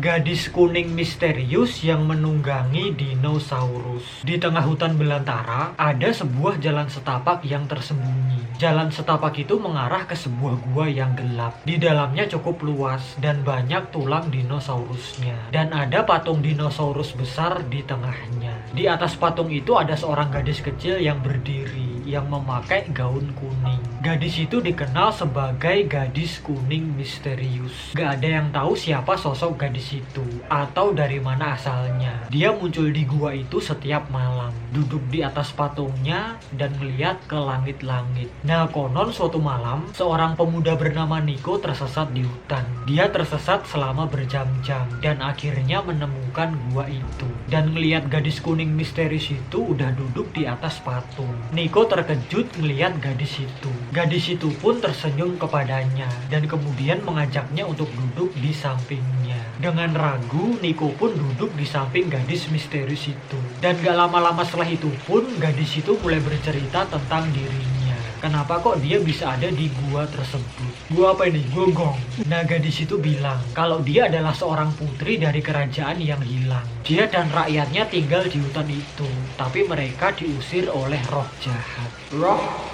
Gadis kuning misterius yang menunggangi dinosaurus. Di tengah hutan belantara, ada sebuah jalan setapak yang tersembunyi. Jalan setapak itu mengarah ke sebuah gua yang gelap. Di dalamnya cukup luas dan banyak tulang dinosaurusnya. Dan ada patung dinosaurus besar di tengahnya. Di atas patung itu ada seorang gadis kecil yang berdiri, yang memakai gaun kuning. Gadis itu dikenal sebagai gadis kuning misterius. Gak ada yang tahu siapa sosok gadis itu atau dari mana asalnya. Dia muncul di gua itu setiap malam, duduk di atas patungnya dan melihat ke langit-langit. Nah, konon suatu malam seorang pemuda bernama Nico tersesat di hutan. Dia tersesat selama berjam-jam dan akhirnya menemukan gua itu dan melihat gadis kuning misterius itu udah duduk di atas patung. Nico terkejut melihat gadis itu. Gadis itu pun tersenyum kepadanya dan kemudian mengajaknya untuk duduk di sampingnya. Dengan ragu, Nico pun duduk di samping gadis misterius itu. Dan gak lama-lama setelah itu pun, gadis itu mulai bercerita tentang dirinya. Kenapa kok dia bisa ada di gua tersebut? Gua apa ini? Gua gong. Nah, gadis itu bilang kalau dia adalah seorang putri dari kerajaan yang hilang. Dia dan rakyatnya tinggal di hutan itu, tapi mereka diusir oleh roh jahat. Roh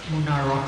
Munaroh.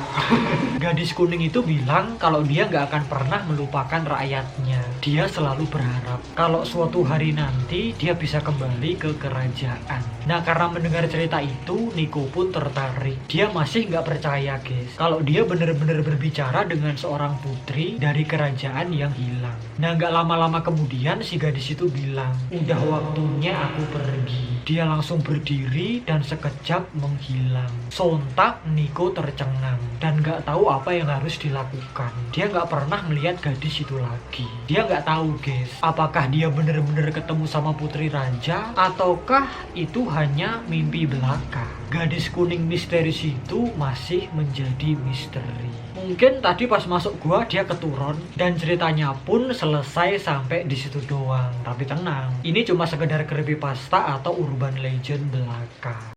Gadis kuning itu bilang kalau dia nggak akan pernah melupakan rakyatnya. Dia selalu berharap kalau suatu hari nanti dia bisa kembali ke kerajaan. Nah, karena mendengar cerita itu, Nico pun tertarik. Dia masih nggak percaya, guys, kalau dia benar-benar berbicara dengan seorang putri dari kerajaan yang hilang. Nah, nggak lama-lama kemudian si gadis itu bilang, udah waktunya aku pergi. Dia langsung berdiri dan sekejap menghilang. Sontak Nico tercengang dan gak tahu apa yang harus dilakukan. Dia gak pernah melihat gadis itu lagi. Dia gak tahu, guys, apakah dia benar-benar ketemu sama putri raja ataukah itu hanya mimpi belaka. Gadis kuning misterius itu masih menjadi misteri. Mungkin tadi pas masuk gua dia keturun dan ceritanya pun selesai sampai di situ doang. Tapi tenang, ini cuma sekedar creepypasta atau urban legend belaka.